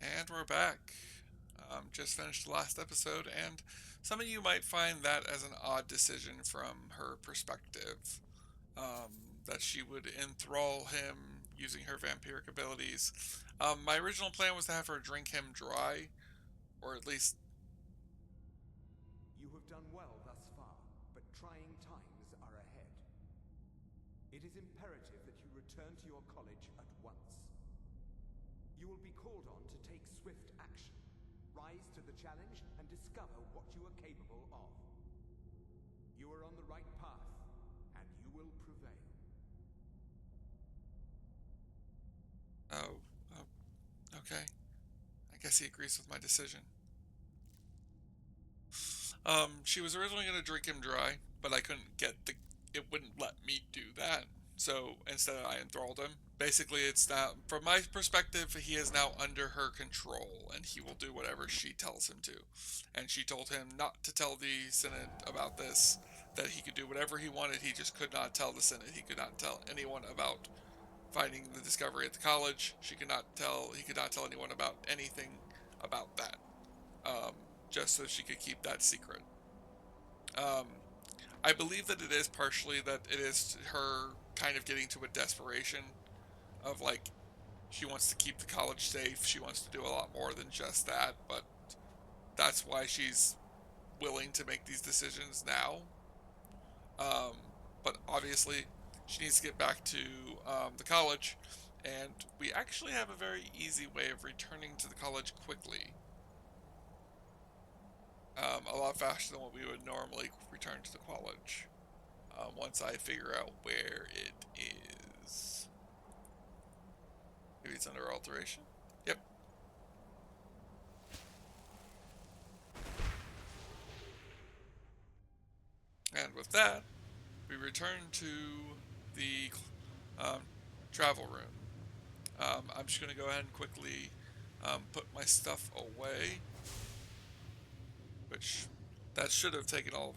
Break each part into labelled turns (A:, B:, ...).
A: And we're back. Just finished the last episode, and some of you might find that as an odd decision from her perspective. That she would enthrall him using her vampiric abilities. My original plan was to have her drink him dry, or at least.
B: You have done well thus far, but trying times are ahead. It is imperative that you return to your college at once. You will be called on to take swift action, rise to the challenge, and discover what you are capable of. You are on the right path, and you will prevail.
A: Oh, oh, okay. I guess he agrees with my decision. She was originally going to drink him dry, but I couldn't get the. It wouldn't let me do that. So instead, I enthralled him. Basically, it's now, from my perspective, he is now under her control, and he will do whatever she tells him to. And she told him not to tell the Senate about this, that he could do whatever he wanted, he just could not tell the Senate. He could not tell anyone about finding the discovery at the college. He could not tell anyone about anything about that. Um, just so she could keep that secret. Um, I believe that it is partially that it is her kind of getting to a desperation of like she wants to keep the college safe. She wants to do a lot more than just that, but that's why she's willing to make these decisions now. But obviously, she needs to get back to the college, and we actually have a very easy way of returning to the college quickly. A lot faster than what we would normally return to the college. Once I figure out where it is. Maybe it's under alteration. Yep. And with that, we return to the um, travel room. I'm just going to go ahead and quickly put my stuff away, which that should have taken all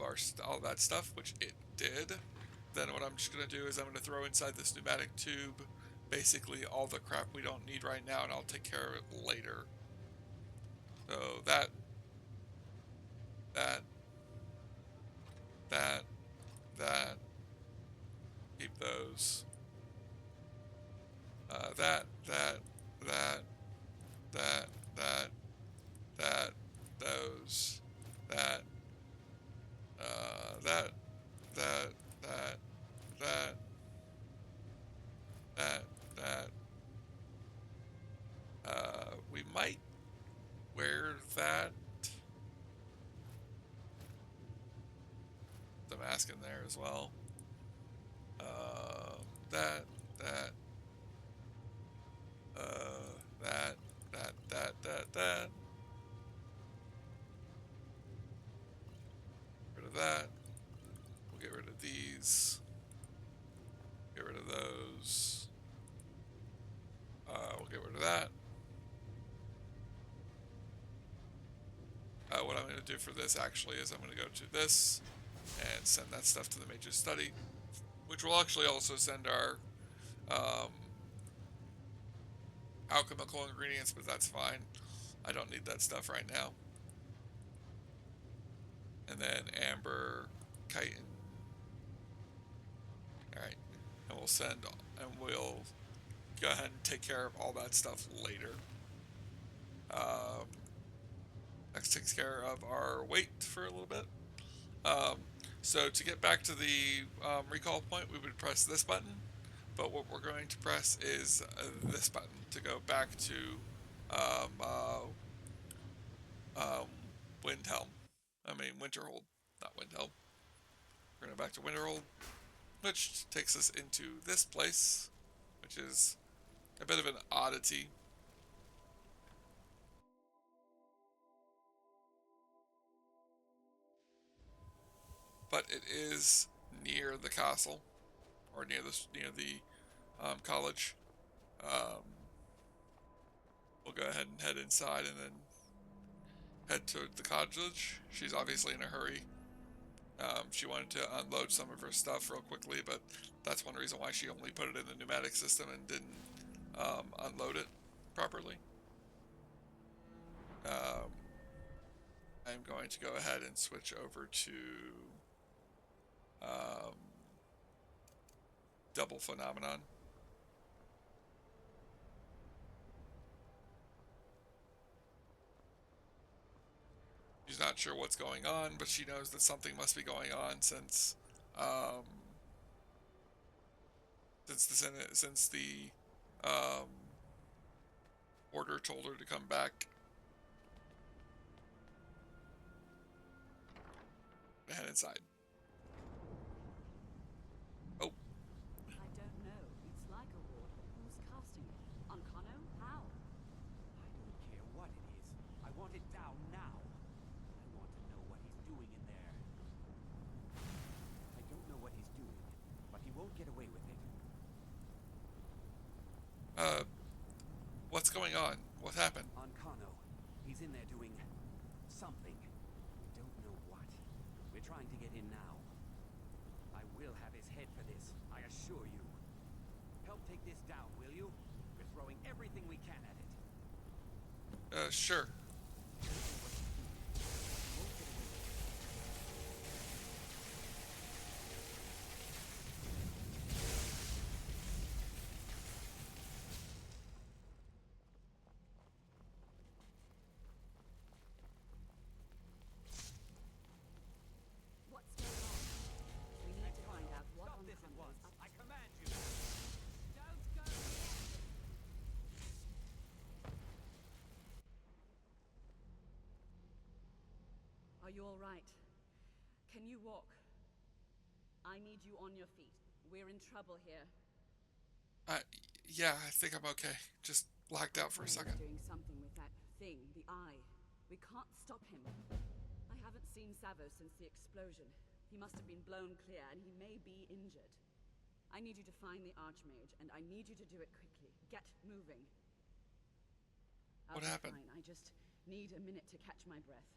A: that stuff, which it did. Then what I'm just going to do is I'm going to throw inside this pneumatic tube basically all the crap we don't need right now, and I'll take care of it later. So that, that, that, keep those. That, that, that, that, that, that, those, that, that, that, that, that, that. We might wear that. The mask in there as well. That, that, that, that. Get rid of that. We'll get rid of these. Get rid of those. We'll get rid of that. What I'm going to do for this actually is I'm going to go to this and send that stuff to the mage's study, which will actually also send our um, alchemical ingredients, but that's fine. I don't need that stuff right now. And then amber, chitin. Alright. And we'll go ahead and take care of all that stuff later. Um, next takes care of our weight for a little bit. So to get back to the recall point, we would press this button. But what we're going to press is this button to go back to um, uh, um, Windhelm. I mean, Winterhold, not Windhelm. We're going to back to Winterhold, which takes us into this place, which is a bit of an oddity. But it is near the castle, or near the college. Um, we'll go ahead and head inside, and then head to the cottage. She's obviously in a hurry. She wanted to unload some of her stuff real quickly, but that's one reason why she only put it in the pneumatic system and didn't unload it properly. I'm going to go ahead and switch over to double phenomenon. She's not sure what's going on, but she knows that something must be going on since the order told her to come back. Head inside. Oh.
C: I don't know. It's like a ward. Who's casting it? Oncano? How?
B: I don't care what it is. I want it down now. I want to know what he's doing in there. I don't know what he's doing, but he won't get away with it.
A: What's going on? What happened?
B: Oncano. He's in there doing something. We don't know what. We're trying to get in now. I will have his head for this, I assure you. Help take this down, will you? We're throwing everything we can at it.
A: Sure.
C: What's going on? We need to find out what
B: Stop this at
C: Oncano
B: once.
C: is up
B: I
C: to.
B: command you. Don't go yet.
C: Are you all right? Can you walk? I need you on your feet. We're in trouble here.
A: Yeah, I think I'm okay. Just blacked out for a
C: He's
A: second.
C: doing something with that thing, the eye. We can't stop him. I haven't seen Savo since the explosion. He must have been blown clear, and he may be injured. I need you to find the Archmage, and I need you to do it quickly. Get moving. I'll
A: What
C: be
A: happened?
C: fine. I just need a minute to catch my breath.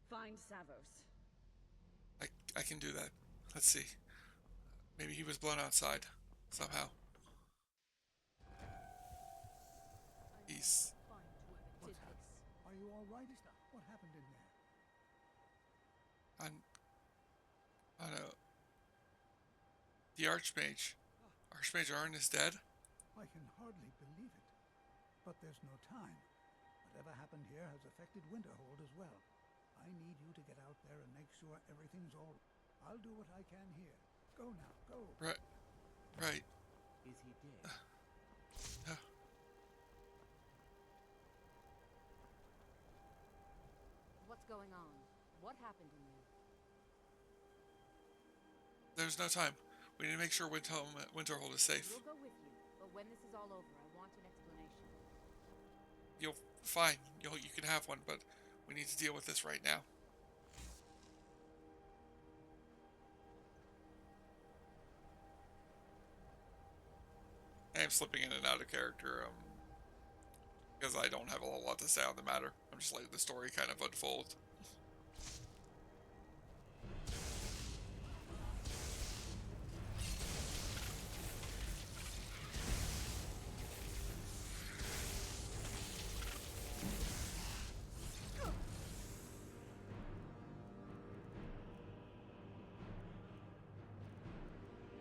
C: Find Savos.
A: I can do that. Let's see. Maybe he was blown outside somehow. He's
D: What's happened? Are you all right? What happened in there?
A: on a the Archmage. Archmage Arn is dead?
D: I can hardly believe it. But there's no time. Whatever happened here has affected Winterhold as well. I need you to get out there and make sure everything's all right. I'll do what I can here. Go now, go.
A: Right.
B: Is he dead?
E: What's going on? What happened in there?
A: There's no time. We need to make sure Winterhold is safe.
E: We'll go with you, but when this is all over, I want an explanation.
A: Fine. You can have one, but we need to deal with this right now. I am slipping in and out of character, because I don't have a lot to say on the matter. I'm just letting the story kind of unfold.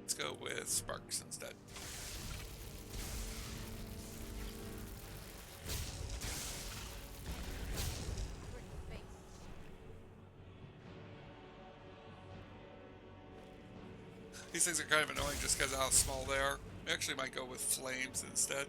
A: Let's go with Sparks instead.
E: Pretty face.
A: These things are kind of annoying just because of how small they are. We actually might go with Flames instead.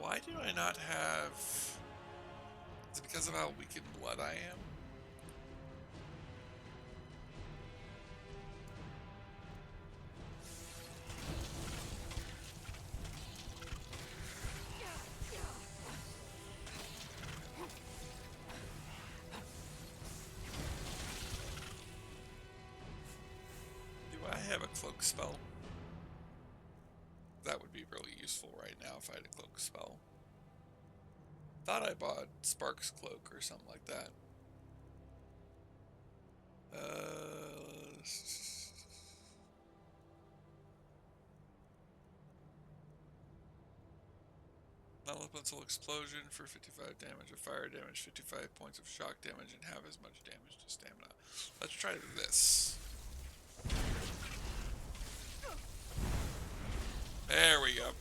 A: Why do I not have... Is it because of how weak in blood I am? cloak spell. That would be really useful right now if I had a cloak spell. Thought I bought Spark's cloak or something like that. Non-elemental explosion for 55 damage of fire damage, 55 points of shock damage, and half as much damage to stamina. Let's try this. There we go.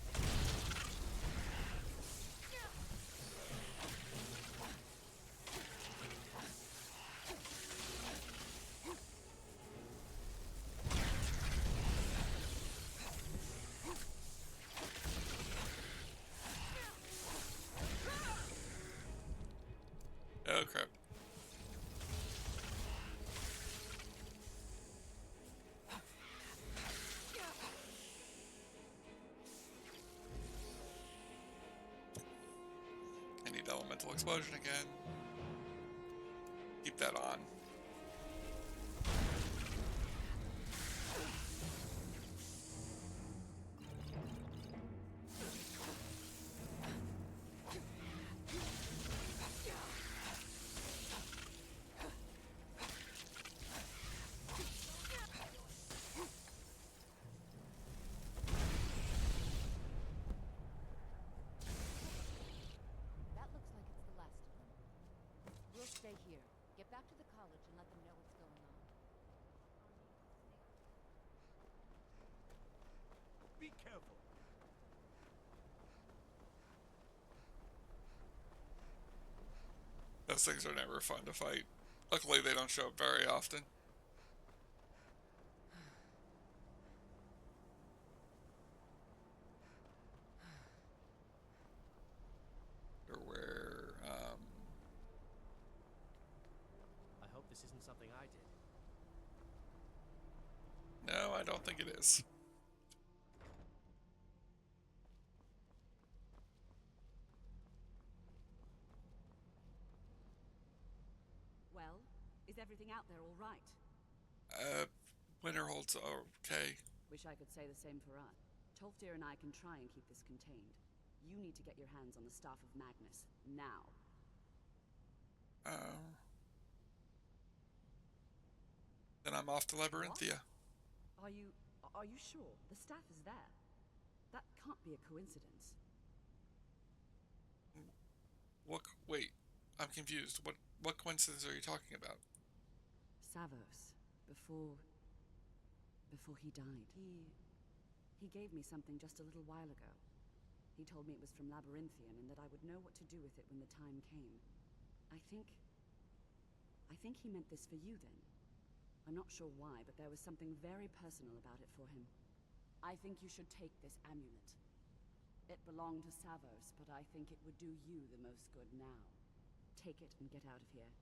A: Oh crap. I need elemental explosion again. Keep that on.
E: That looks like it's the last of them. We'll stay here. Get back to the college and let them know what's going on.
B: Be careful.
A: Those things are never fun to fight. Luckily, they don't show up very often. Or where,
F: I hope this isn't something I did.
A: no, I don't think it is.
C: Well, is everything out there all right?
A: Winterhold's okay.
C: Wish I could say the same for us. Tolfdir and I can try and keep this contained. You need to get your hands on the Staff of Magnus, now.
A: Then I'm off to Labyrinthia.
C: Are you sure? The staff is there. That can't be a coincidence.
A: Wait, I'm confused. What coincidence are you talking about?
C: Savos, before he died. He gave me something just a little while ago. He told me it was from Labyrinthian and that I would know what to do with it when the time came. I think he meant this for you then. I'm not sure why, but there was something very personal about it for him. I think you should take this amulet. It belonged to Savos, but I think it would do you the most good now. Take it and get out of here.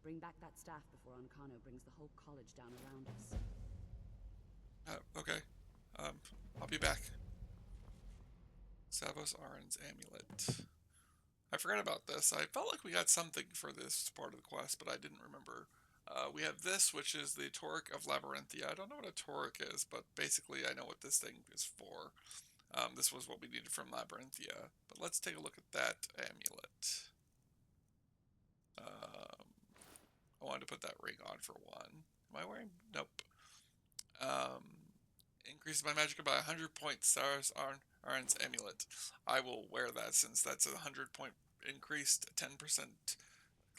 C: Bring back that staff before Ancano brings the whole college down around us.
A: Okay. I'll be back. Savos Aran's amulet. I forgot about this. I felt like we got something for this part of the quest, but I didn't remember. We have this, which is the Toric of Labyrinthia. I don't know what a Toric is, but basically I know what this thing is for. This was what we needed from Labyrinthia. But let's take a look at that amulet. I wanted to put that ring on for one. Am I wearing? Nope. Increases my magic by 100 points. Savos Aran's amulet. I will wear that since that's a 100-point increased. 10%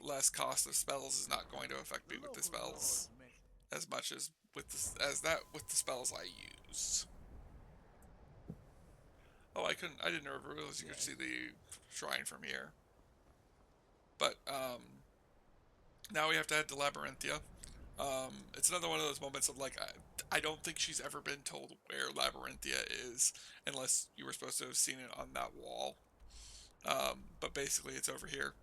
A: less cost of spells is not going to affect me with the spells as much as with the spells I use. Oh, I didn't realize you could see the shrine from here. But now we have to head to Labyrinthia. It's another one of those moments of like, I don't think she's ever been told where Labyrinthia is, unless you were supposed to have seen it on that wall. But basically it's over here.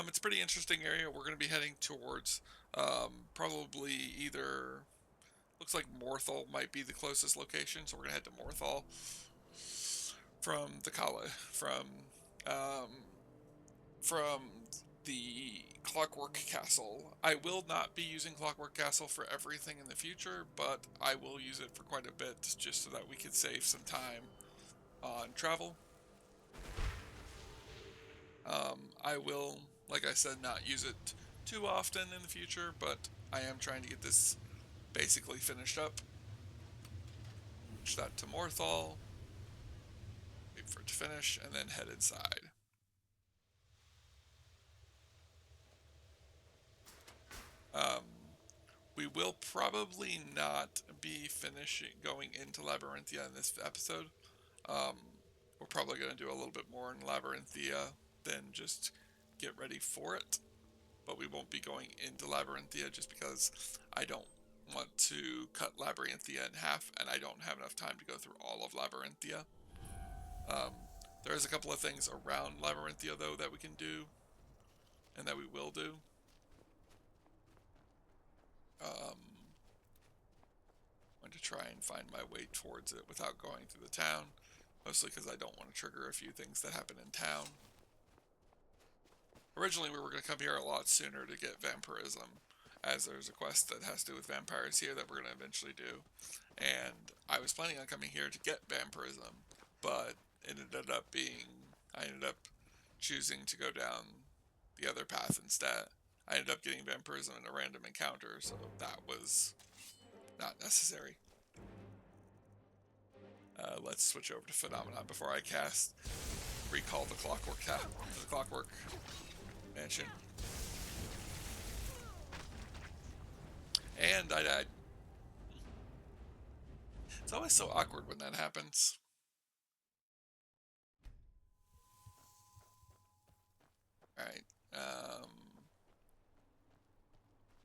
A: It's a pretty interesting area. We're going to be heading towards, probably either, looks like Morthal might be the closest location, so we're going to head to Morthal from the Kala, from the Clockwork Castle. I will not be using Clockwork Castle for everything in the future, but I will use it for quite a bit just so that we could save some time on travel. I will, like I said, not use it too often in the future, but I am trying to get this basically finished up. Push that to Morthal, wait for it to finish, and then head inside. We will probably not be going into Labyrinthia in this episode. We're probably going to do a little bit more in Labyrinthia than just get ready for it. But we won't be going into Labyrinthia just because I don't want to cut Labyrinthia in half, and I don't have enough time to go through all of Labyrinthia. There's a couple of things around Labyrinthia, though, that we can do, and that we will do. I'm going to try and find my way towards it without going through the town, mostly because I don't want to trigger a few things that happen in town. Originally, we were going to come here a lot sooner to get vampirism, as there's a quest that has to do with vampires here that we're going to eventually do. And I was planning on coming here to get vampirism, but it ended up I ended up choosing to go down the other path instead. I ended up getting vampirism in a random encounter, so that was not necessary. Let's switch over to Phenomenon before I recall the Clockwork Mansion. And I died. It's always so awkward when that happens. Alright,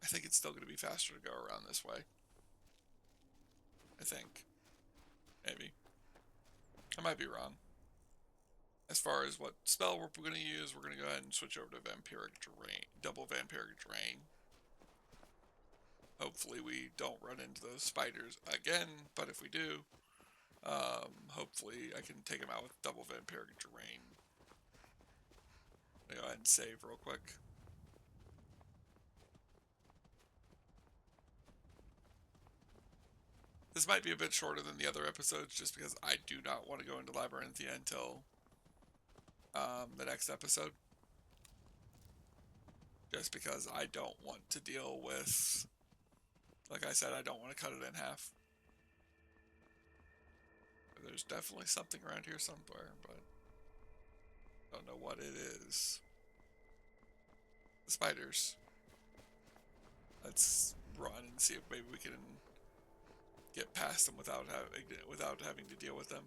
A: I think it's still going to be faster to go around this way. I think. Maybe. I might be wrong. As far as what spell we're going to use, we're going to go ahead and switch over to Vampiric Drain, double Vampiric Drain. Hopefully we don't run into those spiders again, but if we do, hopefully I can take them out with double Vampiric Drain. I'll go ahead and save real quick. This might be a bit shorter than the other episodes, just because I do not want to go into Labyrinthia until the next episode. Just because I don't want to deal with, like I said, I don't want to cut it in half. There's definitely something around here somewhere, but I don't know what it is. The spiders. Let's run and see if maybe we can get past them without having to deal with them.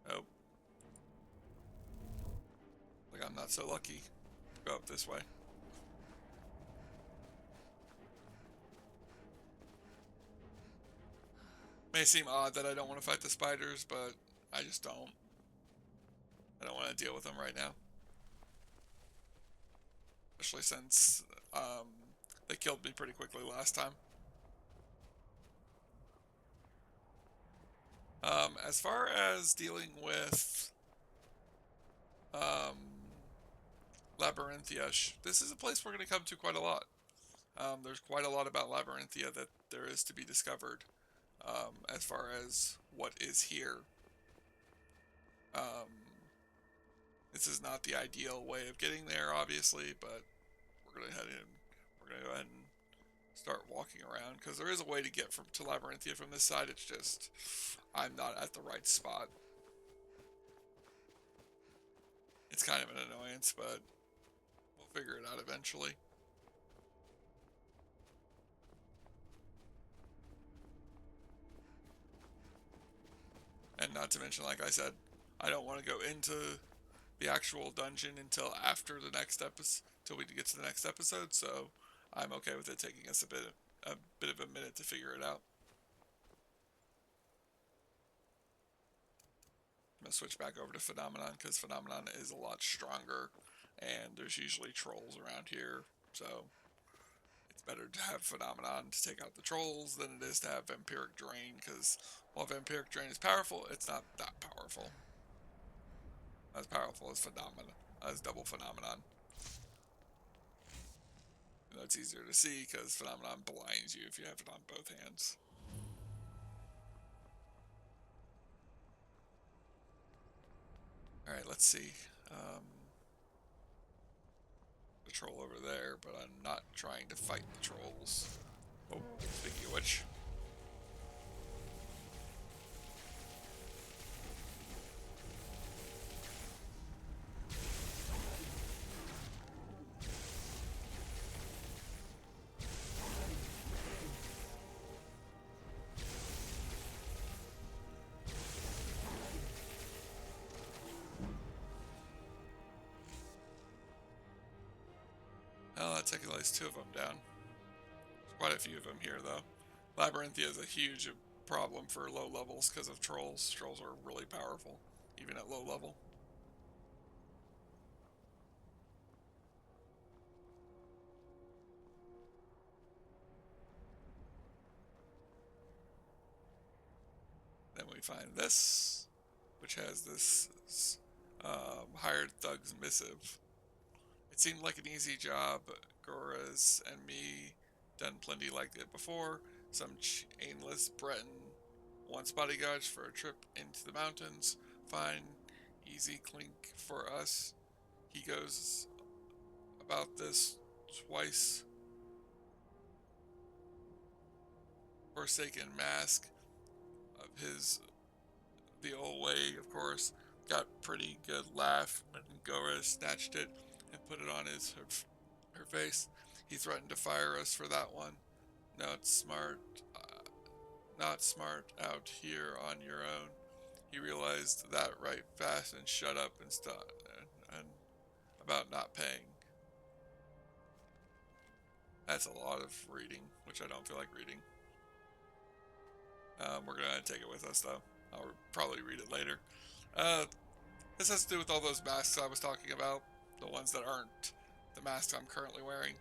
A: Oh. Like I'm not so lucky. Go up this way. May seem odd that I don't want to fight the spiders, but I just don't. I don't want to deal with them right now. Especially since they killed me pretty quickly last time. As far as dealing with Labyrinthia, this is a place we're going to come to quite a lot. There's quite a lot about Labyrinthia that there is to be discovered, as far as what is here. This is not the ideal way of getting there, obviously, but we're going to go ahead and start walking around, because there is a way to get to Labyrinthia from this side. It's just I'm not at the right spot. It's kind of an annoyance, but we'll figure it out eventually. And not to mention, like I said, I don't want to go into the actual dungeon until after the next episode, till we get to the next episode, so I'm okay with it taking us a bit of a minute to figure it out. I'm going to switch back over to Phenomenon, because Phenomenon is a lot stronger, and there's usually trolls around here, so it's better to have Phenomenon to take out the trolls than it is to have Vampiric Drain, because while Vampiric Drain is powerful, it's not that powerful. as powerful as double phenomenon. And that's easier to see because phenomenon blinds you if you have it on both hands. Alright, let's see. The troll over there, but I'm not trying to fight the trolls. Oh, speaking of which. Oh, that technically is 2 of them down. There's quite a few of them here, though. Labyrinthia is a huge problem for low levels because of trolls. Trolls are really powerful, even at low level. Then we find this, which has this hired thug's missive. It seemed like an easy job. Gora's and me done plenty like it before. Some aimless Breton wants bodyguards for a trip into the mountains. Fine, easy clink for us. He goes about this twice. Forsaken mask of his, the old way, of course. Got pretty good laugh when Gora snatched it and put it on her face. He threatened to fire us for that one. Not smart out here on your own. He realized that right fast and shut up and and about not paying. That's a lot of reading, which I don't feel like reading. We're gonna take it with us though. I'll probably read it later. This has to do with all those masks I was talking about, the ones that aren't the masks I'm currently wearing.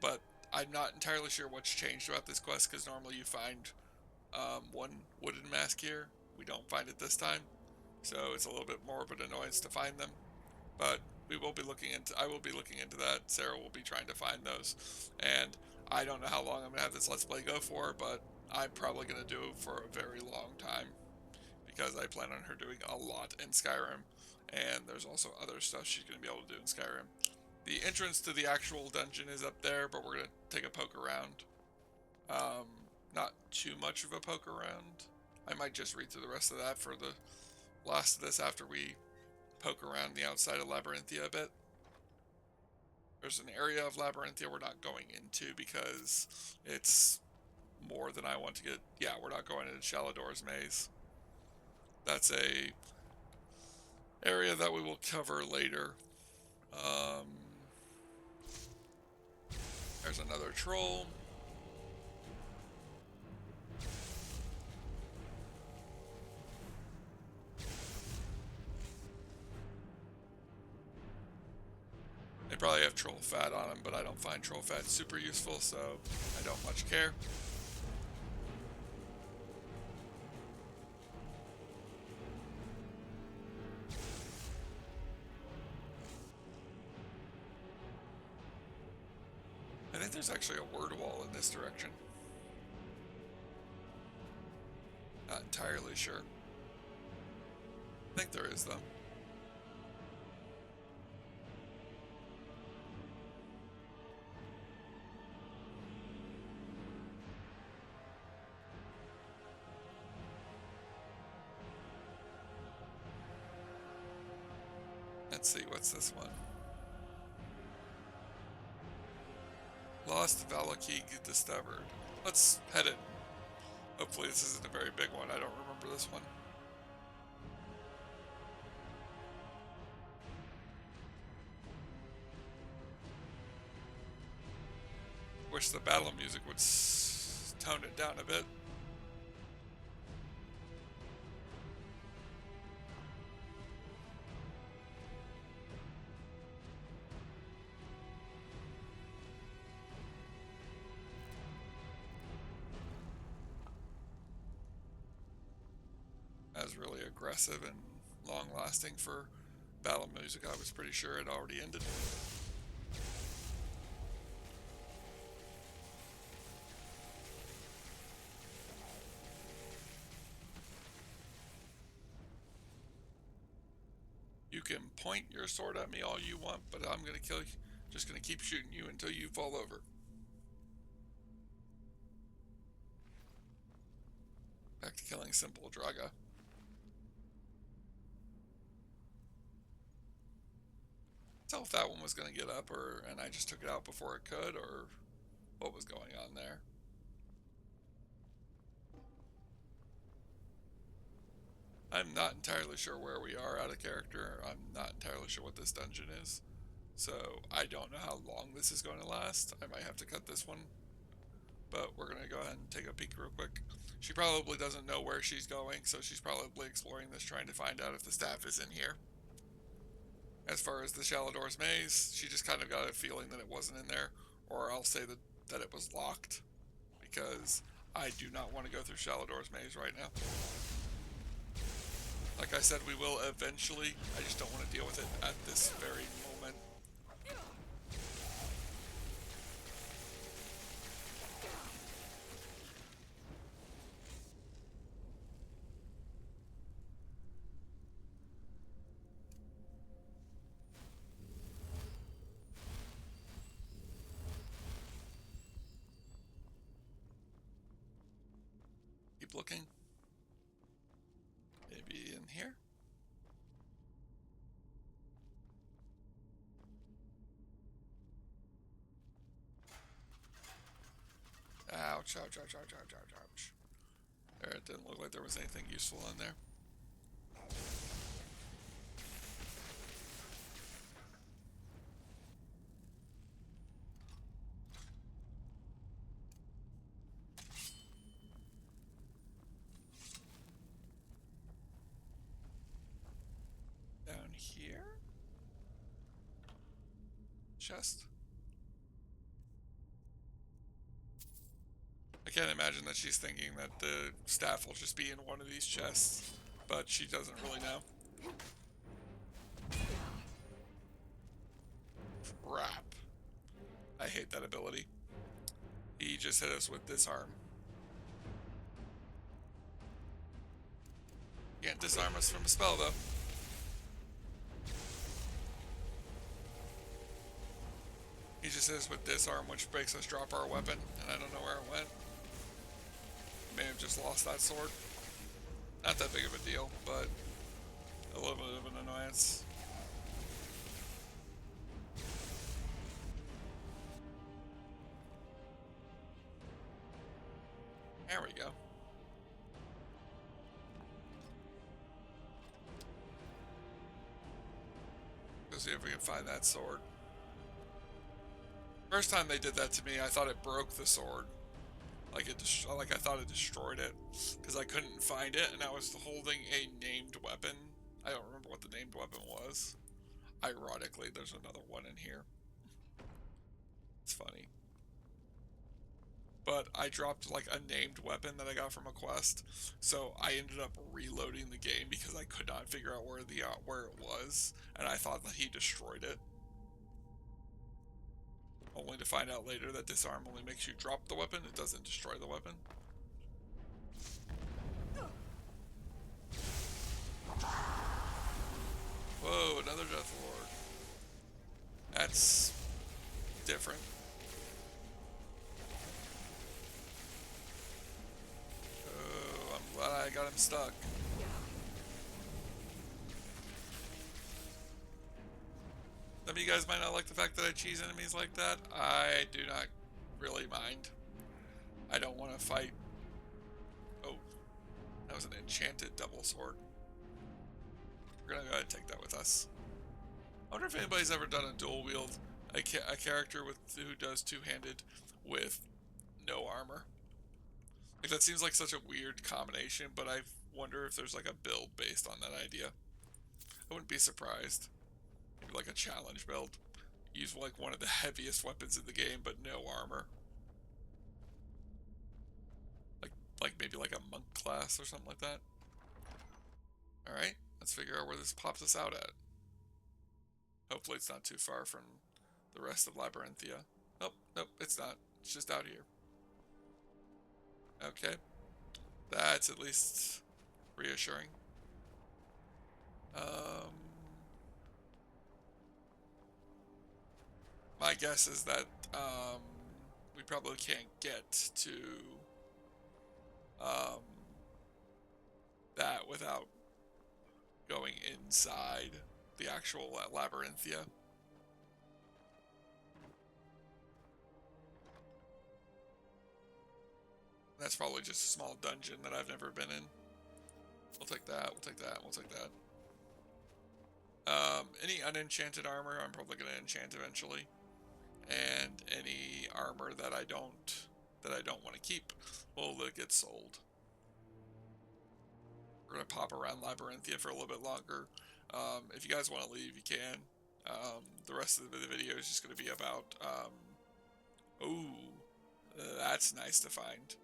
A: But I'm not entirely sure what's changed about this quest, because normally you find one wooden mask here. We don't find it this time, so it's a little bit more of an annoyance to find them. But I will be looking into that. Sarah will be trying to find those, and I don't know how long I'm gonna have this Let's Play go for, but I'm probably gonna do it for a very long time, because I plan on her doing a lot in Skyrim, and there's also other stuff she's gonna be able to do in Skyrim. The entrance to the actual dungeon is up there, but we're gonna take a poke around. Not too much of a poke around. I might just read through the rest of that for the last of this after we poke around the outside of Labyrinthia a bit. There's an area of Labyrinthia we're not going into because it's more than I want to get. Yeah, we're not going into Shaladore's Maze. That's a area that we will cover later. There's another troll. They probably have troll fat on them, but I don't find troll fat super useful, so I don't much care. I think there's actually a word wall in this direction. Not entirely sure. I think there is, though. Let's see, what's this one? Lost Valakig discovered. Let's head it. Hopefully this isn't a very big one. I don't remember this one. Wish the battle music would tone it down a bit. That's really aggressive and long lasting for Battle music, I was pretty sure it already ended. You can point your sword at me all you want, but I'm gonna kill you. Just gonna keep shooting you until you fall over. Back to killing simple Draga. Tell if that one was gonna get up, and I just took it out before it could, or what was going on there. I'm not entirely sure where we are out of character. I'm not entirely sure what this dungeon is. So I don't know how long this is going to last. I might have to cut this one. But we're going to go ahead and take a peek real quick. She probably doesn't know where she's going, so she's probably exploring this, trying to find out if the staff is in here. As far as the Shalador's maze, she just kind of got a feeling that it wasn't in there, or I'll say that it was locked, because I do not want to go through Shalador's maze right now. Like I said, we will eventually. I just don't want to deal with it at this very moment. Keep looking. Maybe in here? Ouch, ouch, ouch, ouch, ouch, ouch, ouch. There, it didn't look like there was anything useful in there. Down here? Chest? I can't imagine that she's thinking that the staff will just be in one of these chests, but she doesn't really know. Crap. I hate that ability. He just hit us with disarm. Can't disarm us from a spell, though. He just hit us with disarm, which makes us drop our weapon, and I don't know where it went. May have just lost that sword. Not that big of a deal, but a little bit of an annoyance. There we go. Let's see if we can find that sword. First time they did that to me, I thought it broke the sword. Like I thought it destroyed it, because I couldn't find it, and I was holding a named weapon. I don't remember what the named weapon was. Ironically, there's another one in here. It's funny. But I dropped like a named weapon that I got from a quest, so I ended up reloading the game because I could not figure out where it was, and I thought that he destroyed it. Only to find out later that disarm only makes you drop the weapon, it doesn't destroy the weapon. Whoa, another Death Lord. That's different. Oh, I'm glad I got him stuck. Some of you guys might not like the fact that I cheese enemies like that. I do not really mind. I don't want to fight. Oh, that was an enchanted double sword. We're gonna go ahead and take that with us. I wonder if anybody's ever done a dual wield, a character who does two-handed with no armor. Like, that seems like such a weird combination, but I wonder if there's like a build based on that idea. I wouldn't be surprised. Maybe like a challenge build. Use like one of the heaviest weapons in the game, but no armor. Like maybe like a monk class or something like that. Alright, let's figure out where this pops us out at. Hopefully it's not too far from the rest of Labyrinthia. Nope, nope, it's not. It's just out here. Okay. That's at least reassuring. My guess is that we probably can't get to that without going inside the actual Labyrinthia. That's probably just a small dungeon that I've never been in. We'll take that, we'll take that, we'll take that. Any unenchanted armor, I'm probably going to enchant eventually. And any armor that I don't want to keep will get sold. We're going to pop around Labyrinthia for a little bit longer. If you guys want to leave, you can. The rest of the video is just going to be about... that's nice to find.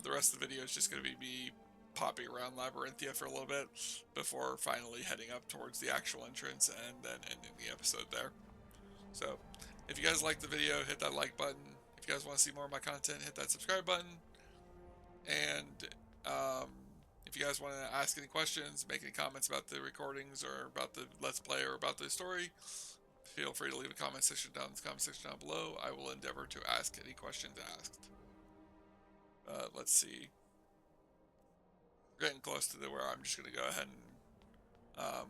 A: The rest of the video is just going to be me popping around Labyrinthia for a little bit before finally heading up towards the actual entrance and then ending the episode there. So, if you guys liked the video, hit that like button. If you guys want to see more of my content, hit that subscribe button. And if you guys want to ask any questions, make any comments about the recordings or about the Let's Play or about the story, feel free to leave a comment section down in the comment section down below. I will endeavor to ask any questions asked. Let's see. We're getting close to where I'm just going to go ahead and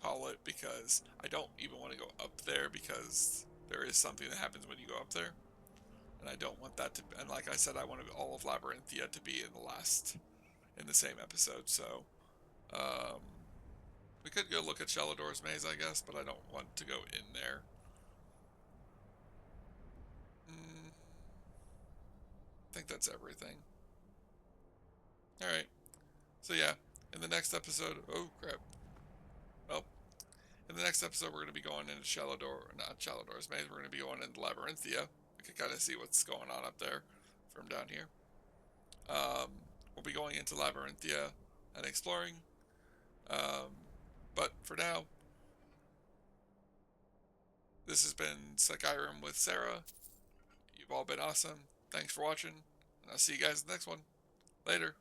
A: call it, because I don't even want to go up there, because there is something that happens when you go up there. And I don't want that to, and like I said, I wanted all of Labyrinthia to be in the same episode, so we could go look at Shalodor's Maze, I guess, but I don't want to go in there. I think that's everything. Alright, so yeah, in the next episode, oh crap, well, in the next episode we're going to be going into not Shalodor's Maze, we're going to be going into Labyrinthia. We can kind of see what's going on up there from down here. We'll be going into Labyrinthia and exploring. But for now, this has been Skyrim with Sarah. You've all been awesome. Thanks for watching, and I'll see you guys in the next one. Later.